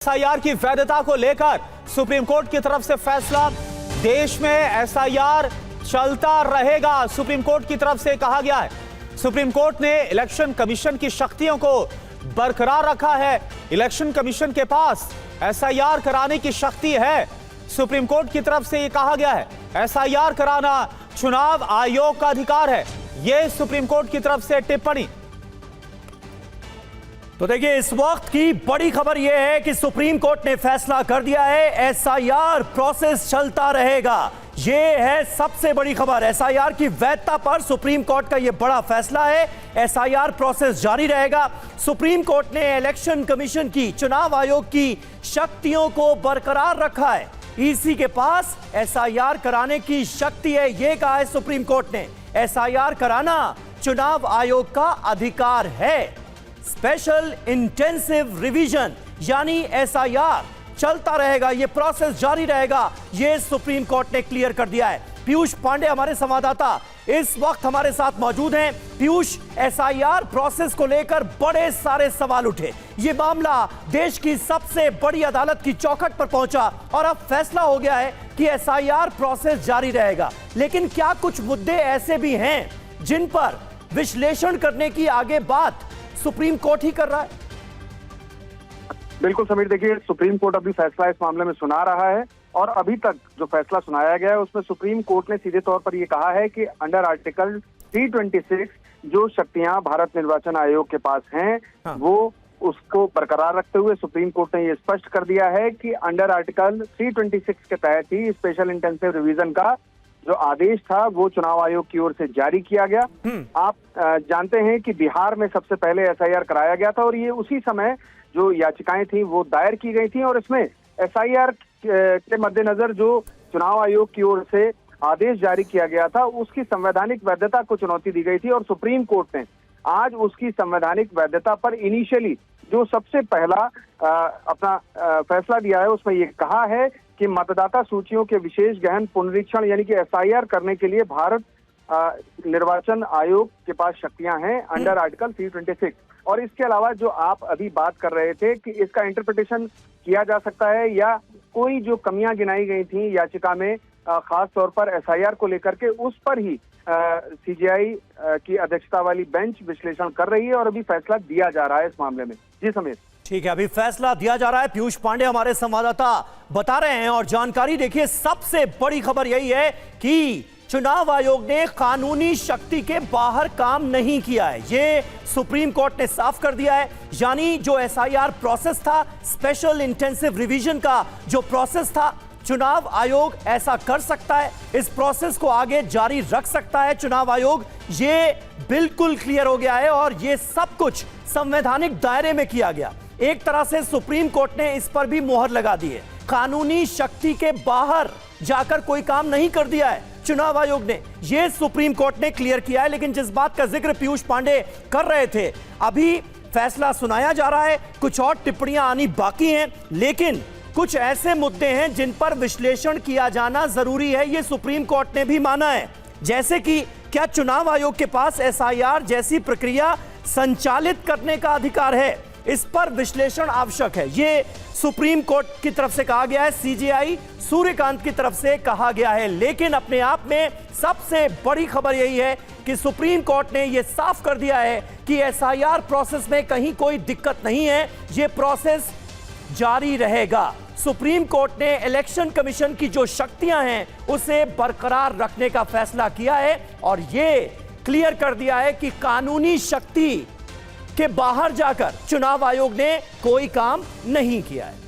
SIR की वैधता को लेकर सुप्रीम कोर्ट की तरफ से फैसला। देश में एसआईआर चलता रहेगा, सुप्रीम कोर्ट की तरफ से कहा गया है। सुप्रीम कोर्ट ने इलेक्शन कमीशन की शक्तियों को बरकरार रखा है। इलेक्शन कमीशन के पास एसआईआर कराने की शक्ति है। सुप्रीम कोर्ट की तरफ से यह कहा गया है, एसआईआर कराना चुनाव आयोग का अधिकार है। यह सुप्रीम कोर्ट की तरफ से टिप्पणी। तो देखिए, इस वक्त की बड़ी खबर यह है कि सुप्रीम कोर्ट ने फैसला कर दिया है, एसआईआर प्रोसेस चलता रहेगा। यह है सबसे बड़ी खबर। एसआईआर की वैधता पर सुप्रीम कोर्ट का यह बड़ा फैसला है। एसआईआर प्रोसेस जारी रहेगा। सुप्रीम कोर्ट ने इलेक्शन कमीशन की, चुनाव आयोग की शक्तियों को बरकरार रखा है। ईसी के पास एसआईआर कराने की शक्ति है, यह कहा है सुप्रीम कोर्ट ने। एसआईआर कराना चुनाव आयोग का अधिकार है। स्पेशल इंटेंसिव रिवीजन यानी एसआईआर चलता रहेगा, यह प्रोसेस जारी रहेगा, यह सुप्रीम कोर्ट ने क्लियर कर दिया है। पीयूष पांडे हमारे संवाददाता इस वक्त हमारे साथ मौजूद हैं। पीयूष, एसआईआर प्रोसेस को लेकर बड़े सारे सवाल उठे। यह मामला देश की सबसे बड़ी अदालत की चौखट पर पहुंचा और अब फैसला हो गया है कि एसआईआर प्रोसेस जारी रहेगा। लेकिन क्या कुछ मुद्दे ऐसे भी हैं जिन पर विश्लेषण करने की आगे बात सुप्रीम कोर्ट ही कर रहा है? बिल्कुल समीर, देखिए, सुप्रीम कोर्ट अभी फैसला इस मामले में सुना रहा है और अभी तक जो फैसला सुनाया गया है उसमें सुप्रीम कोर्ट ने सीधे तौर पर यह कहा है कि अंडर आर्टिकल 326 जो शक्तियां भारत निर्वाचन आयोग के पास हैं, वो उसको बरकरार रखते हुए सुप्रीम कोर्ट ने यह स्पष्ट कर दिया है कि अंडर आर्टिकल 326 के तहत ही स्पेशल इंटेंसिव रिवीजन का जो आदेश था वो चुनाव आयोग की ओर से जारी किया गया। आप जानते हैं कि बिहार में सबसे पहले एसआईआर कराया गया था और ये उसी समय जो याचिकाएं थी वो दायर की गई थी और इसमें एसआईआर के मद्देनजर जो चुनाव आयोग की ओर से आदेश जारी किया गया था उसकी संवैधानिक वैधता को चुनौती दी गई थी और सुप्रीम कोर्ट ने आज उसकी संवैधानिक वैधता पर इनिशियली जो सबसे पहला अपना फैसला दिया है उसमें ये कहा है कि मतदाता सूचियों के विशेष गहन पुनरीक्षण यानी कि एसआईआर करने के लिए भारत निर्वाचन आयोग के पास शक्तियां हैं अंडर आर्टिकल 326। और इसके अलावा जो आप अभी बात कर रहे थे कि इसका इंटरप्रिटेशन किया जा सकता है या कोई जो कमियां गिनाई गई थी याचिका में, खास तौर पर एसआईआर को लेकर के, उस पर ही सीजेआई की अध्यक्षता वाली बेंच विश्लेषण कर रही है और अभी फैसला दिया जा रहा है इस मामले में। जी समीर। ठीक है, अभी फैसला दिया जा रहा है। पीयूष पांडे हमारे संवाददाता बता रहे हैं और जानकारी देखिए, सबसे बड़ी खबर यही है कि चुनाव आयोग ने कानूनी शक्ति के बाहर काम नहीं किया है, ये सुप्रीम कोर्ट ने साफ कर दिया है। यानी जो एसआईआर प्रोसेस था, स्पेशल इंटेंसिव रिवीजन का जो प्रोसेस था, चुनाव आयोग ऐसा कर सकता है, इस प्रोसेस को आगे जारी रख सकता है चुनाव आयोग, ये बिल्कुल क्लियर हो गया है और ये सब कुछ संवैधानिक दायरे में किया गया। एक तरह से सुप्रीम कोर्ट ने इस पर भी मोहर लगा दी है। कानूनी शक्ति के बाहर जाकर कोई काम नहीं कर दिया है चुनाव आयोग ने, यह सुप्रीम कोर्ट ने क्लियर किया है। लेकिन जिस बात का जिक्र पीयूष पांडे कर रहे थे, अभी फैसला सुनाया जा रहा है, कुछ और टिप्पणियां आनी बाकी हैं, लेकिन कुछ ऐसे मुद्दे हैं जिन पर विश्लेषण किया जाना जरूरी है, यह सुप्रीम कोर्ट ने भी माना है। जैसे कि क्या चुनाव आयोग के पास एसआईआर जैसी प्रक्रिया संचालित करने का अधिकार है, इस पर विश्लेषण आवश्यक है, यह सुप्रीम कोर्ट की तरफ से कहा गया है, सीजेआई सूर्यकांत की तरफ से कहा गया है। लेकिन अपने आप में सबसे बड़ी खबर यही है कि सुप्रीम कोर्ट ने यह साफ कर दिया है कि एसआईआर प्रोसेस में कहीं कोई दिक्कत नहीं है, यह प्रोसेस जारी रहेगा। सुप्रीम कोर्ट ने इलेक्शन कमीशन की जो शक्तियां हैं उसे बरकरार रखने का फैसला किया है और यह क्लियर कर दिया है कि कानूनी शक्ति के बाहर जाकर चुनाव आयोग ने कोई काम नहीं किया है।